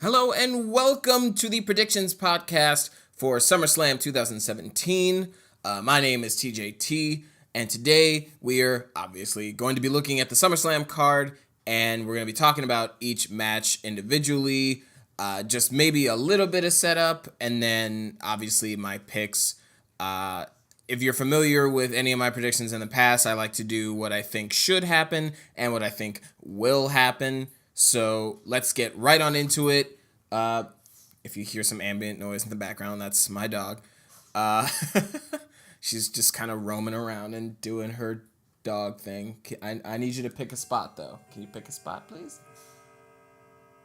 Hello and welcome to the predictions podcast for SummerSlam 2017. My name is TJT, and today we are obviously going to be looking at the SummerSlam card, and we're going to be talking about each match individually, just maybe a little bit of setup, and then obviously my picks. If you're familiar with any of my predictions in the past, I like to do what I think should happen and what I think will happen. So let's get right on into it. If you hear some ambient noise in the background, that's my dog. She's just kind of roaming around and doing her dog thing. I need you to pick a spot, though. Can you pick a spot, please?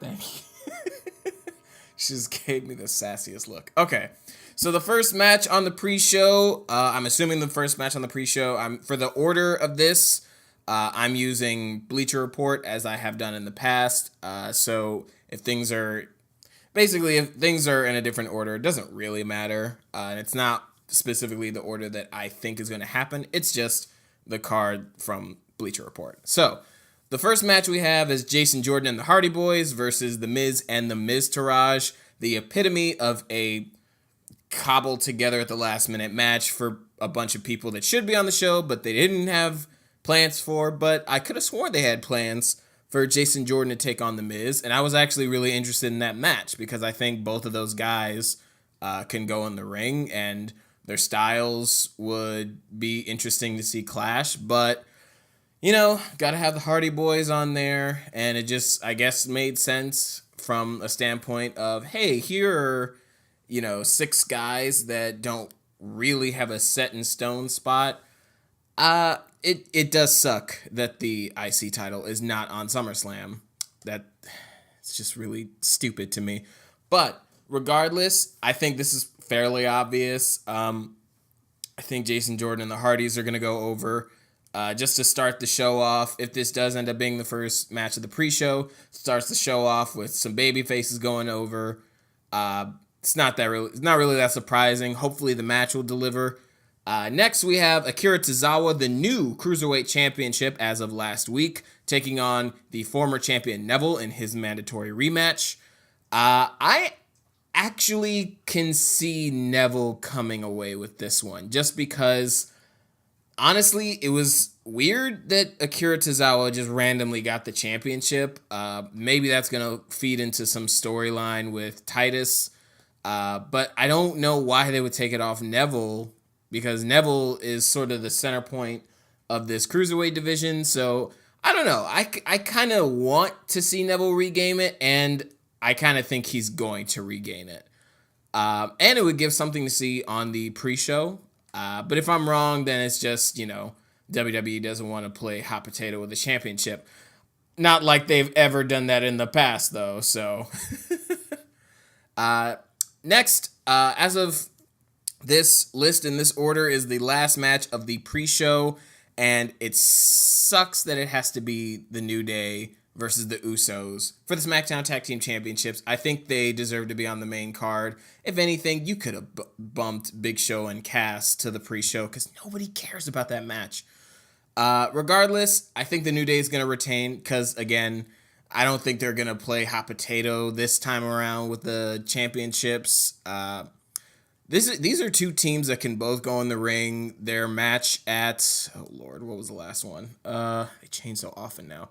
Thank you. She just gave me the sassiest look. Okay, so the first match on the pre-show, I'm assuming the first match on the pre-show, for the order of this, I'm using Bleacher Report as I have done in the past. So if things are in a different order, it doesn't really matter. And it's not specifically the order that I think is going to happen. It's just the card from Bleacher Report. So the first match we have is Jason Jordan and the Hardy Boys versus The Miz and the Miztourage, the epitome of a cobbled together at the last minute match for a bunch of people that should be on the show, but they didn't have plans for. But I could have sworn they had plans for Jason Jordan to take on The Miz, and I was actually really interested in that match because I think both of those guys can go in the ring, and their styles would be interesting to see clash. But you know, gotta have the Hardy Boys on there, and it just, I guess, made sense from a standpoint of, hey, here are, 6 guys that don't really have a set in stone spot. It does suck that the IC title is not on SummerSlam. It's just really stupid to me. But regardless, I think this is fairly obvious. I think Jason Jordan and the Hardys are going to go over just to start the show off. If this does end up being the first match of the pre-show, starts the show off with some baby faces going over. It's not really that surprising. Hopefully the match will deliver. Next, we have Akira Tozawa, the new Cruiserweight Championship as of last week, taking on the former champion Neville in his mandatory rematch. I actually can see Neville coming away with this one, just because, honestly, it was weird that Akira Tozawa just randomly got the championship. Maybe that's going to feed into some storyline with Titus, but I don't know why they would take it off Neville, because Neville is sort of the center point of this Cruiserweight division. So I don't know. I kind of want to see Neville regain it, and I kind of think he's going to regain it. And it would give something to see on the pre-show. But if I'm wrong, then it's just, WWE doesn't want to play hot potato with the championship. Not like they've ever done that in the past, though. So next, as of this list in this order, is the last match of the pre-show, and it sucks that it has to be the New Day versus the Usos for the SmackDown Tag Team Championships. I think they deserve to be on the main card. If anything, you could have bumped Big Show and Cass to the pre-show because nobody cares about that match. Regardless, I think the New Day is going to retain because, again, I don't think they're going to play hot potato this time around with the championships. These are two teams that can both go in the ring. Their match at, oh Lord, what was the last one? They change so often now.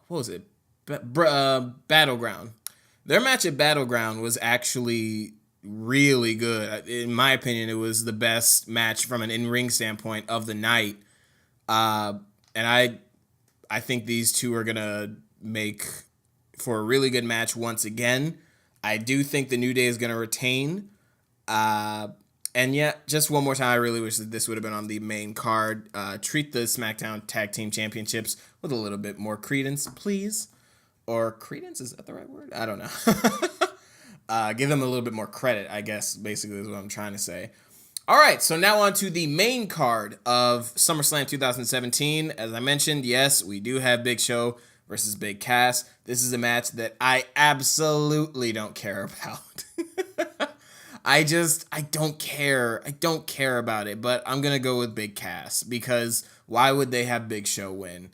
What was it? Battleground. Their match at Battleground was actually really good. In my opinion, it was the best match from an in-ring standpoint of the night. And I think these two are gonna make for a really good match once again. I do think the New Day is going to retain. And yeah, just one more time, I really wish that this would have been on the main card. Treat the SmackDown Tag Team Championships with a little bit more credence, please. Or credence, is that the right word? I don't know. Give them a little bit more credit, I guess, basically is what I'm trying to say. All right, so now on to the main card of SummerSlam 2017. As I mentioned, yes, we do have Big Show versus Big Cass. This is a match that I absolutely don't care about. I don't care. I don't care about it, but I'm going to go with Big Cass because why would they have Big Show win?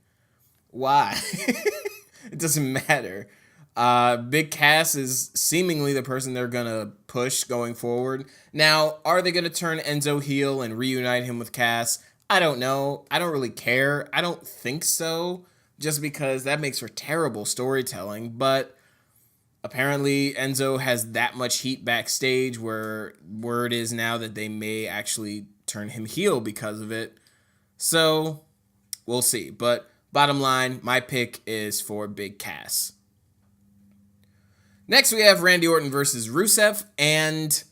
Why? It doesn't matter. Big Cass is seemingly the person they're going to push going forward. Now, are they going to turn Enzo heel and reunite him with Cass? I don't know. I don't really care. I don't think so, just because that makes for terrible storytelling. But apparently Enzo has that much heat backstage where word is now that they may actually turn him heel because of it. So, we'll see. But bottom line, my pick is for Big Cass. Next, we have Randy Orton versus Rusev, and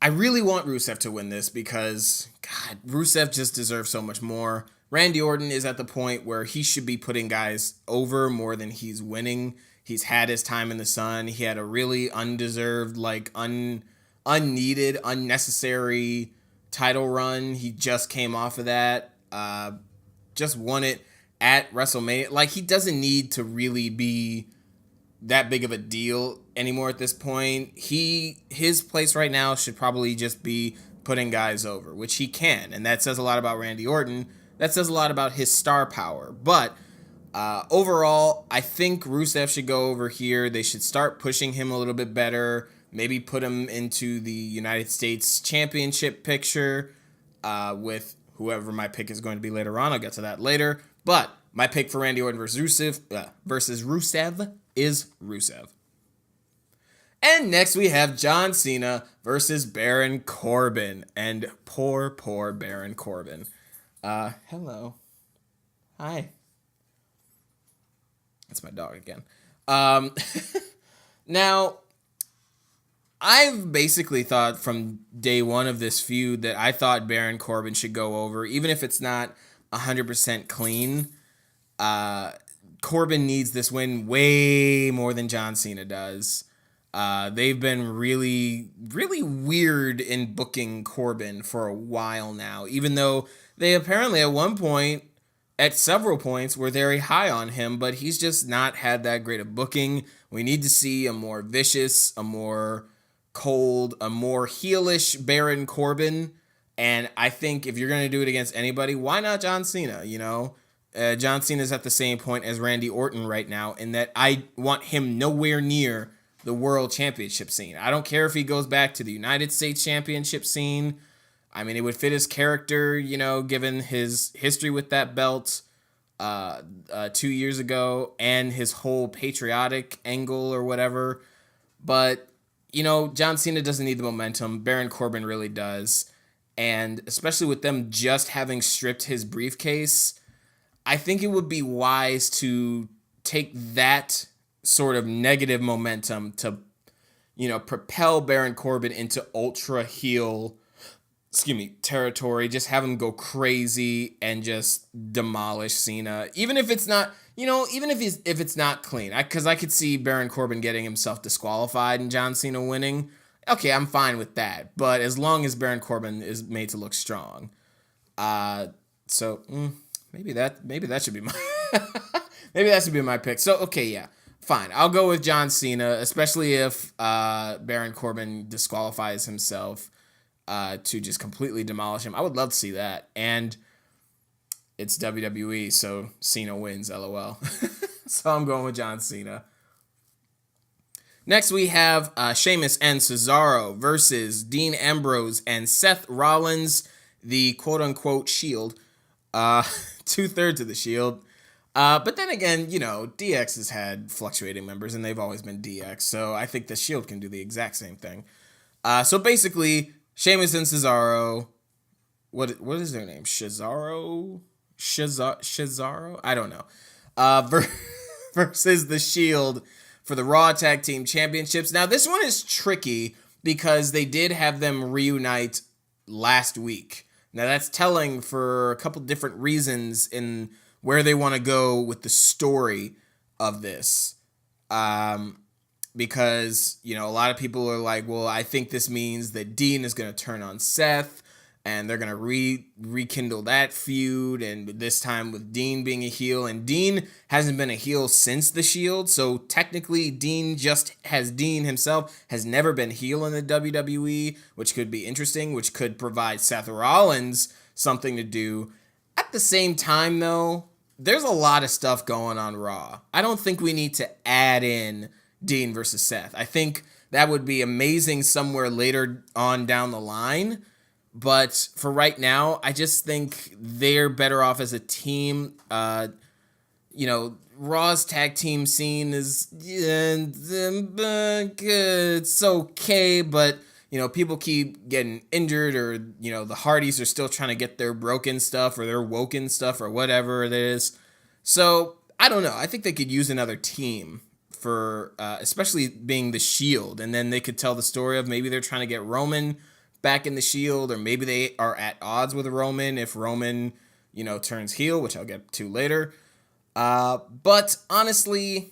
I really want Rusev to win this because, God, Rusev just deserves so much more. Randy Orton is at the point where he should be putting guys over more than he's winning. He's had his time in the sun. He had a really undeserved, unneeded, unnecessary title run. He just came off of that. Just won it at WrestleMania. He doesn't need to really be that big of a deal anymore at this point. His place right now should probably just be putting guys over, which he can, and that says a lot about Randy Orton. That says a lot about his star power. But overall, I think Rusev should go over here. They should start pushing him a little bit better. Maybe put him into the United States Championship picture with whoever my pick is going to be later on. I'll get to that later. But my pick for Randy Orton versus Rusev is Rusev. And next we have John Cena versus Baron Corbin. And poor Baron Corbin. Hello. Hi. That's my dog again. Now, I've basically thought from day one of this feud that I thought Baron Corbin should go over, even if it's not 100% clean. Corbin needs this win way more than John Cena does. They've been really, really weird in booking Corbin for a while now, even though they apparently at several points were very high on him, but he's just not had that great of booking. We need to see a more vicious, a more cold, a more heelish Baron Corbin. And I think if you're going to do it against anybody, why not John Cena, John Cena's at the same point as Randy Orton right now in that I want him nowhere near the world championship scene. I don't care if he goes back to the United States championship scene. I mean, it would fit his character, given his history with that belt 2 years ago and his whole patriotic angle or whatever. But, John Cena doesn't need the momentum. Baron Corbin really does. And especially with them just having stripped his briefcase, I think it would be wise to take that sort of negative momentum to, propel Baron Corbin into ultra heel, territory. Just have him go crazy and just demolish Cena. Even if it's not, even if it's not clean. Because I could see Baron Corbin getting himself disqualified and John Cena winning. Okay, I'm fine with that. But as long as Baron Corbin is made to look strong. Maybe that should be my maybe that should be my pick. So, okay, yeah. Fine. I'll go with John Cena, especially if Baron Corbin disqualifies himself to just completely demolish him. I would love to see that. And it's WWE, so Cena wins, LOL. So I'm going with John Cena. Next, we have Sheamus and Cesaro versus Dean Ambrose and Seth Rollins, the quote-unquote Shield. 2/3 of the Shield. But then again, DX has had fluctuating members, and they've always been DX, so I think the Shield can do the exact same thing. So basically, Sheamus and Cesaro, what is their name? Cesaro? I don't know. Versus the Shield for the Raw Tag Team Championships. Now, this one is tricky because they did have them reunite last week. Now, that's telling for a couple different reasons in where they want to go with the story of this. Because, a lot of people are like, well, I think this means that Dean is going to turn on Seth, and they're going to rekindle that feud, and this time with Dean being a heel. And Dean hasn't been a heel since the Shield, so technically Dean himself has never been heel in the WWE, which could be interesting, which could provide Seth Rollins something to do. At the same time, though, there's a lot of stuff going on Raw. I don't think we need to add in Dean versus Seth. I think that would be amazing somewhere later on down the line. But for right now, I just think they're better off as a team. Raw's tag team scene is it's okay, but people keep getting injured, or the Hardys are still trying to get their broken stuff or their woken stuff or whatever it is. So I don't know. I think they could use another team for especially being the Shield, and then they could tell the story of maybe they're trying to get Roman back in the Shield, or maybe they are at odds with Roman if Roman turns heel, which I'll get to later. But honestly,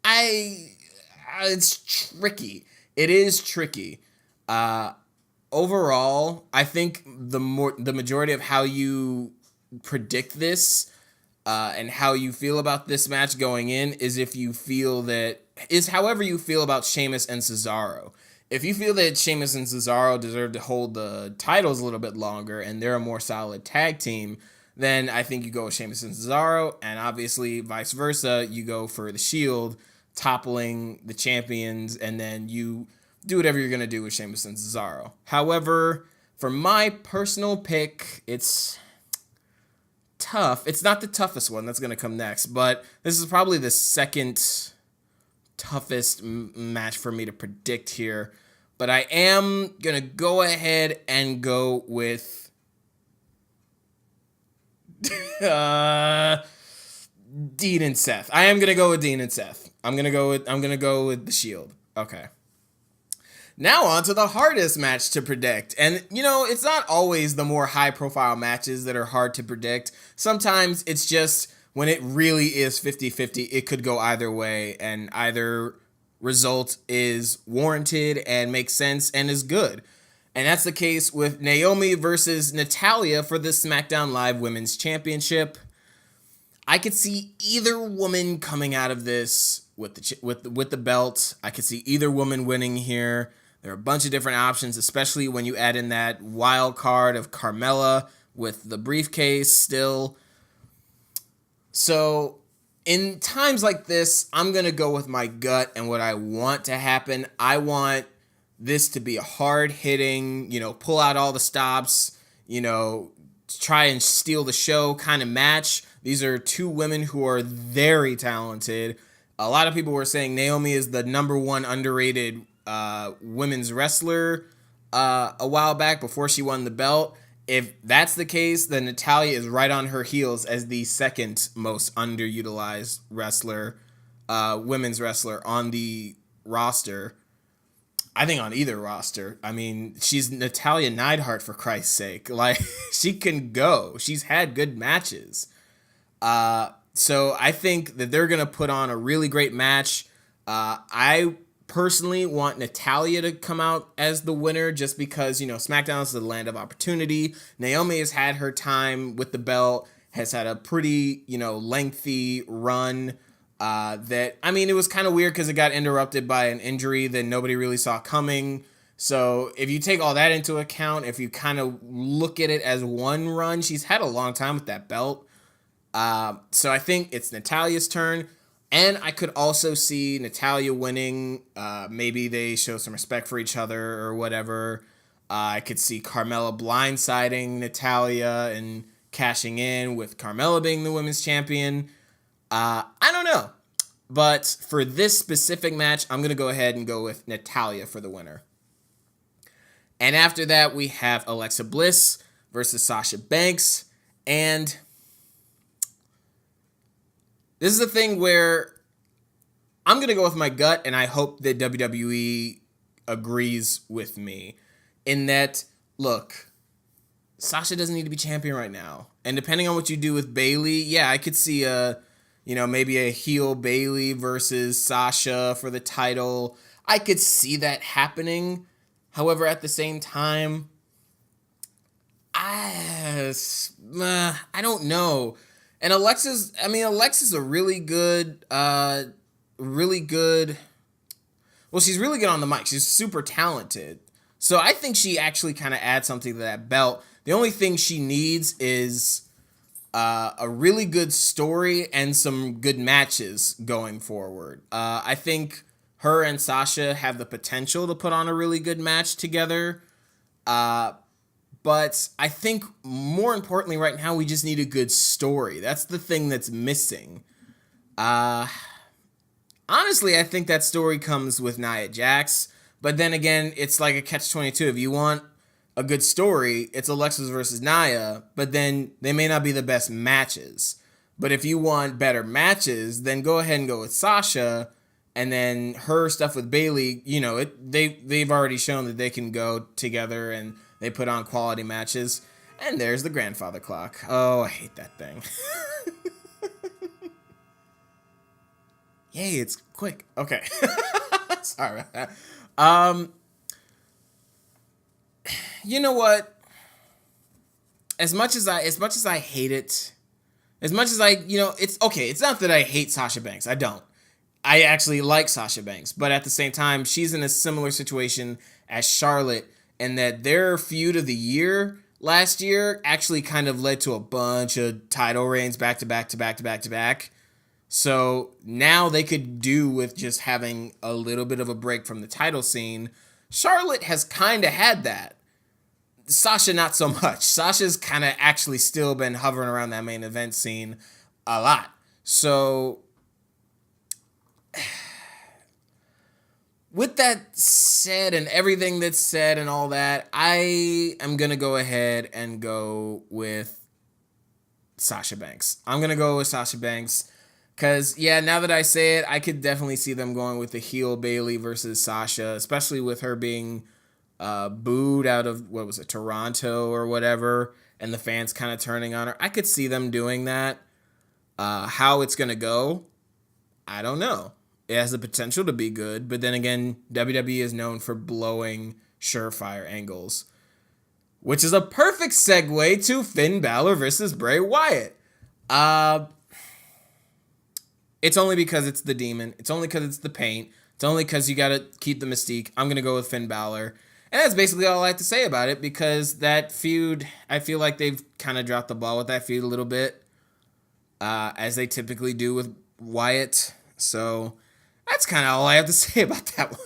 it's tricky. It is tricky. Overall, I think the majority of how you predict this and how you feel about this match going in is however you feel about Sheamus and Cesaro. If you feel that Sheamus and Cesaro deserve to hold the titles a little bit longer and they're a more solid tag team, then I think you go with Sheamus and Cesaro, and obviously vice versa, you go for the Shield toppling the champions, and then you do whatever you're going to do with Sheamus and Cesaro. However, for my personal pick, it's tough. It's not the toughest one. That's going to come next, but this is probably the second toughest match for me to predict here. But I am going to go ahead and go with Dean and Seth. I am gonna go with Dean and Seth. I'm gonna go with the Shield. Okay. Now on to the hardest match to predict. And it's not always the more high profile matches that are hard to predict. Sometimes it's just when it really is 50-50, it could go either way, and either result is warranted and makes sense and is good. And that's the case with Naomi versus Natalya for the SmackDown Live Women's Championship. I could see either woman coming out of this with the belt. I could see either woman winning here. There are a bunch of different options, especially when you add in that wild card of Carmella with the briefcase still. So in times like this, I'm going to go with my gut and what I want to happen. I want this to be a hard-hitting, pull out all the stops, try and steal the show kind of match. These are two women who are very talented. A lot of people were saying Naomi is the number one underrated women's wrestler a while back before she won the belt. If that's the case, then Natalya is right on her heels as the second most underutilized wrestler, women's wrestler on the roster. I think on either roster. I mean, she's Natalya Neidhart, for Christ's sake. Like, she can go. She's had good matches. So I think that they're going to put on a really great match. I personally want Natalya to come out as the winner just because, SmackDown is the land of opportunity. Naomi has had her time with the belt, has had a pretty, lengthy run. It was kind of weird because it got interrupted by an injury that nobody really saw coming. So if you take all that into account, if you kind of look at it as one run, she's had a long time with that belt. So I think it's Natalya's turn. And I could also see Natalya winning. Maybe they show some respect for each other or whatever. I could see Carmella blindsiding Natalya and cashing in with Carmella being the women's champion. I don't know. But for this specific match, I'm going to go ahead and go with Natalya for the winner. And after that, we have Alexa Bliss versus Sasha Banks. And this is the thing where I'm going to go with my gut, and I hope that WWE agrees with me in that, look, Sasha doesn't need to be champion right now. And depending on what you do with Bayley, yeah, I could see maybe a heel Bayley versus Sasha for the title. I could see that happening. However, at the same time, I don't know. And Alexa's a really good. Well, she's really good on the mic. She's super talented. So I think she actually kind of adds something to that belt. The only thing she needs is a really good story and some good matches going forward. I think her and Sasha have the potential to put on a really good match together. But I think more importantly right now, we just need a good story. That's the thing that's missing. Honestly, I think that story comes with Nia Jax. But then again, it's like a catch-22. If you want a good story, it's Alexis versus Nia, but then they may not be the best matches. But if you want better matches, then go ahead and go with Sasha, and then her stuff with Bayley. They've already shown that they can go together and they put on quality matches. And there's the grandfather clock. Oh, I hate that thing. Yay, it's quick. Okay. Sorry about that. You know what? As much as I hate it, as much as it's okay. It's not that I hate Sasha Banks. I don't. I actually like Sasha Banks, but at the same time, she's in a similar situation as Charlotte, and that their feud of the year last year actually kind of led to a bunch of title reigns back to back to back to back to back. So now they could do with just having a little bit of a break from the title scene. Charlotte has kind of had that. Sasha, not so much. Sasha's kind of actually still been hovering around that main event scene a lot. So, with that said and everything that's said and all that, I am going to go ahead and go with Sasha Banks. I'm going to go with Sasha Banks because, now that I say it, I could definitely see them going with the heel Bayley versus Sasha, especially with her being booed out of, Toronto or whatever, and the fans kind of turning on her. I could see them doing that. How it's going to go, I don't know. It has the potential to be good, but then again, WWE is known for blowing surefire angles, which is a perfect segue to Finn Balor versus Bray Wyatt. It's only because it's the demon. It's only because it's the paint. It's only because you got to keep the mystique. I'm going to go with Finn Balor. And that's basically all I have to say about it, because that feud, I feel like they've kind of dropped the ball with that feud a little bit, as they typically do with Wyatt. So that's kind of all I have to say about that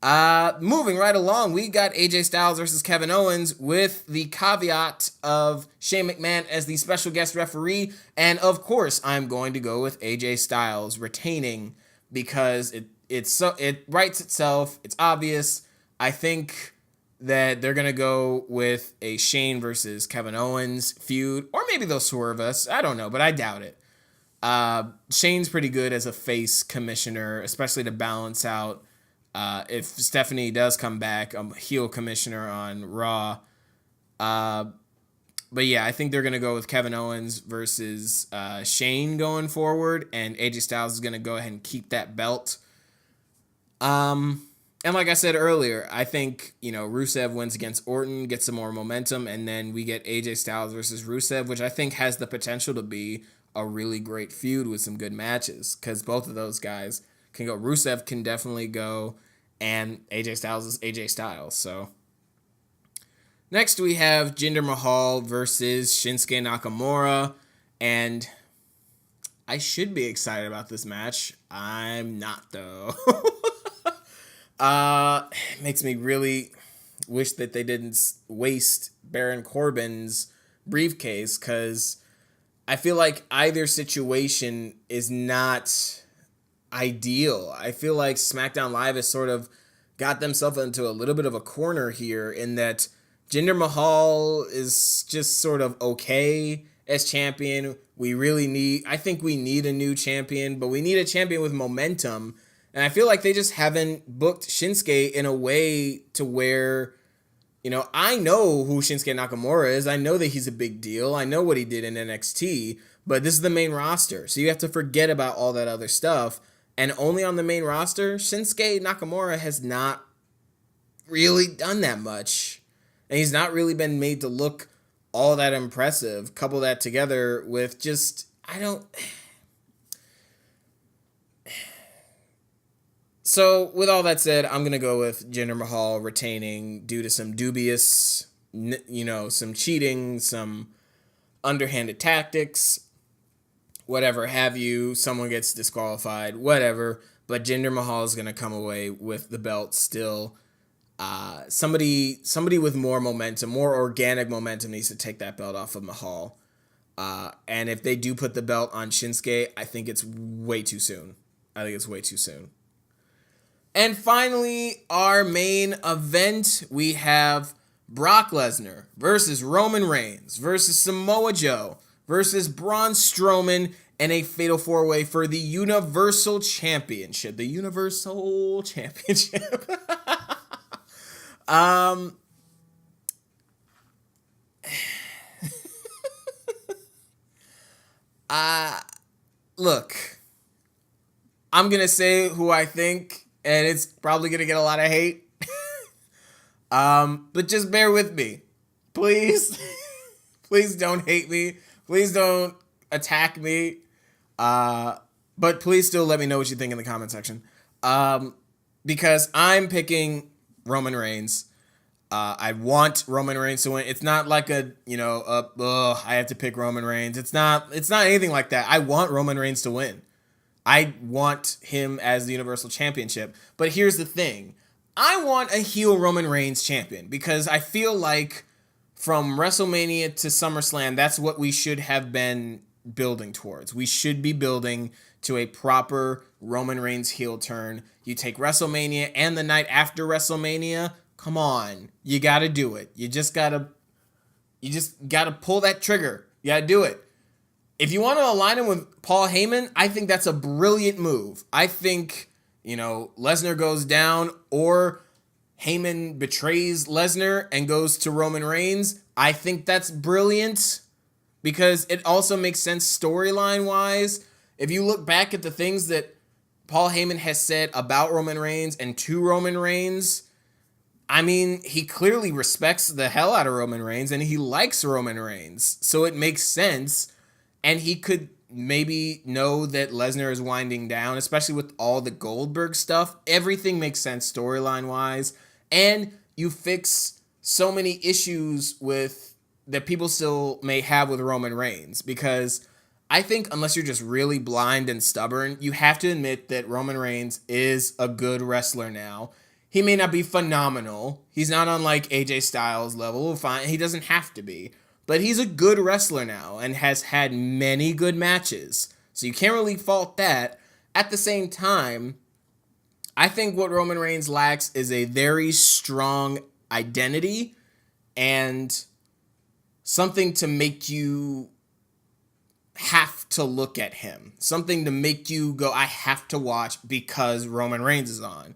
one. Moving right along, we got AJ Styles versus Kevin Owens with the caveat of Shane McMahon as the special guest referee. And of course, I'm going to go with AJ Styles retaining because it writes itself. It's obvious. I think that they're going to go with a Shane versus Kevin Owens feud, or maybe they'll swerve us. I don't know, but I doubt it. Shane's pretty good as a face commissioner, especially to balance out if Stephanie does come back, a heel commissioner on Raw. But yeah, I think they're going to go with Kevin Owens versus Shane going forward, and AJ Styles is going to go ahead and keep that belt. And like I said earlier, I think, Rusev wins against Orton, gets some more momentum, and then we get AJ Styles versus Rusev, which I think has the potential to be a really great feud with some good matches, because both of those guys can go. Rusev can definitely go, and AJ Styles is AJ Styles. So next we have Jinder Mahal versus Shinsuke Nakamura, and I should be excited about this match. I'm not, though. It makes me really wish that they didn't waste Baron Corbin's briefcase, because I feel like either situation is not ideal. I feel like SmackDown Live has sort of got themselves into a little bit of a corner here, in that Jinder Mahal is just sort of okay as champion. I think we need a new champion, but we need a champion with momentum. And I feel like they just haven't booked Shinsuke in a way to where, I know who Shinsuke Nakamura is. I know that he's a big deal. I know what he did in NXT, but this is the main roster. So you have to forget about all that other stuff. And only on the main roster, Shinsuke Nakamura has not really done that much. And he's not really been made to look all that impressive. Couple that together with just, So, with all that said, I'm going to go with Jinder Mahal retaining due to some dubious, some cheating, some underhanded tactics, whatever have you. Someone gets disqualified, whatever. But Jinder Mahal is going to come away with the belt still. Somebody with more momentum, more organic momentum needs to take that belt off of Mahal. And if they do put the belt on Shinsuke, I think it's way too soon. And finally, our main event, we have Brock Lesnar versus Roman Reigns versus Samoa Joe versus Braun Strowman in a fatal 4-way for the Universal Championship. Look, I'm going to say who I think, and it's probably going to get a lot of hate. But just bear with me. Please. Please don't hate me. Please don't attack me. But please still let me know what you think in the comment section. Because I'm picking Roman Reigns. I want Roman Reigns to win. It's not like I have to pick Roman Reigns. It's not anything like that. I want Roman Reigns to win. I want him as the Universal Championship. But here's the thing. I want a heel Roman Reigns champion because I feel like from WrestleMania to SummerSlam, that's what we should have been building towards. We should be building to a proper Roman Reigns heel turn. You take WrestleMania and the night after WrestleMania, come on. You got to do it. You just got to pull that trigger. You got to do it. If you want to align him with Paul Heyman, I think that's a brilliant move. I think, Lesnar goes down or Heyman betrays Lesnar and goes to Roman Reigns. I think that's brilliant because it also makes sense storyline-wise. If you look back at the things that Paul Heyman has said about Roman Reigns and to Roman Reigns, I mean, he clearly respects the hell out of Roman Reigns and he likes Roman Reigns. So it makes sense. And he could maybe know that Lesnar is winding down, especially with all the Goldberg stuff. Everything makes sense storyline-wise. And you fix so many issues that people still may have with Roman Reigns. Because I think unless you're just really blind and stubborn, you have to admit that Roman Reigns is a good wrestler now. He may not be phenomenal. He's not on like AJ Styles level. Fine, he doesn't have to be. But he's a good wrestler now and has had many good matches. So you can't really fault that. At the same time, I think what Roman Reigns lacks is a very strong identity and something to make you have to look at him. Something to make you go, I have to watch because Roman Reigns is on.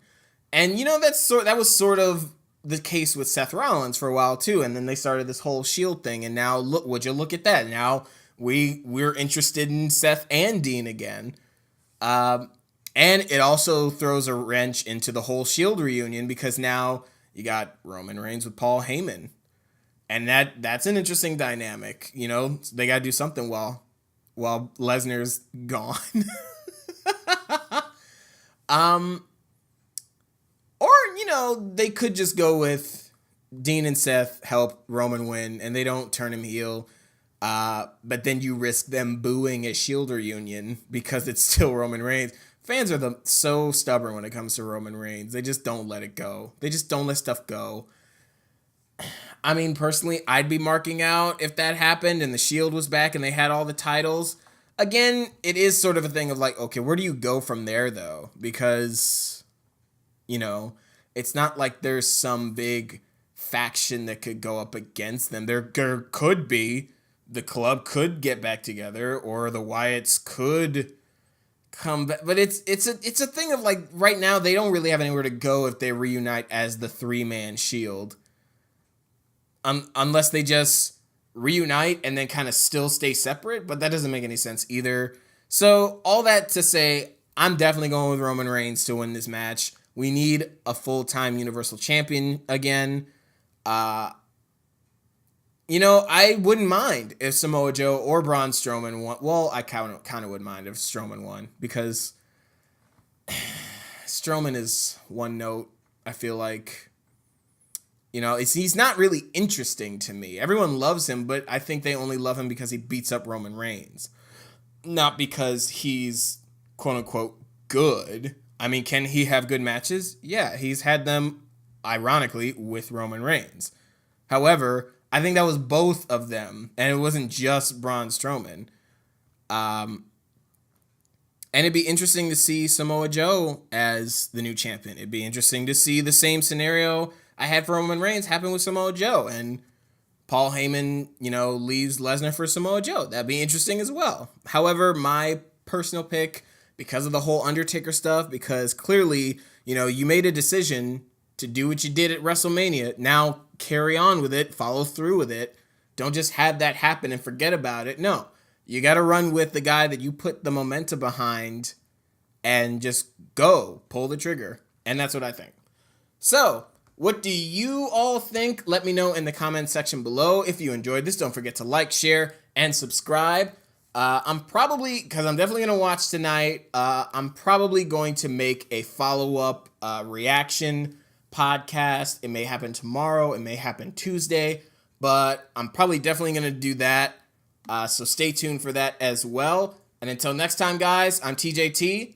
And that was sort of the case with Seth Rollins for a while too, and then they started this whole Shield thing, and now would you look at that? Now we're interested in Seth and Dean again, and it also throws a wrench into the whole Shield reunion because now you got Roman Reigns with Paul Heyman, and that's an interesting dynamic. They got to do something while Lesnar's gone. Or, they could just go with Dean and Seth help Roman win and they don't turn him heel. But then you risk them booing a Shield reunion because it's still Roman Reigns. Fans are so stubborn when it comes to Roman Reigns. They just don't let it go. They just don't let stuff go. I mean, personally, I'd be marking out if that happened and the Shield was back and they had all the titles. Again, it is sort of a thing of like, okay, where do you go from there though? Because it's not like there's some big faction that could go up against them. There could be. The club could get back together, or the Wyatts could come back. But it's a thing of like right now they don't really have anywhere to go if they reunite as the 3-man Shield. Unless they just reunite and then kind of still stay separate, but that doesn't make any sense either. So all that to say, I'm definitely going with Roman Reigns to win this match. We need a full-time Universal Champion again. I wouldn't mind if Samoa Joe or Braun Strowman won. Well, I kind of would mind if Strowman won because Strowman is one note. I feel like, You know, he's not really interesting to me. Everyone loves him, but I think they only love him because he beats up Roman Reigns. Not because he's, quote unquote, good. I mean, can he have good matches? Yeah, he's had them, ironically, with Roman Reigns. However, I think that was both of them, and it wasn't just Braun Strowman. And it'd be interesting to see Samoa Joe as the new champion. It'd be interesting to see the same scenario I had for Roman Reigns happen with Samoa Joe, and Paul Heyman, leaves Lesnar for Samoa Joe. That'd be interesting as well. However, my personal pick, because of the whole Undertaker stuff, because clearly, you made a decision to do what you did at WrestleMania. Now carry on with it, follow through with it. Don't just have that happen and forget about it. No, you got to run with the guy that you put the momentum behind and just go, pull the trigger. And that's what I think. So, what do you all think? Let me know in the comment section below. If you enjoyed this, don't forget to like, share, and subscribe. Because I'm definitely going to watch tonight, I'm probably going to make a follow-up reaction podcast. It may happen tomorrow. It may happen Tuesday. But I'm probably definitely going to do that. So stay tuned for that as well. And until next time, guys, I'm TJT.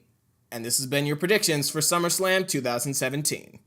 And this has been your predictions for SummerSlam 2017.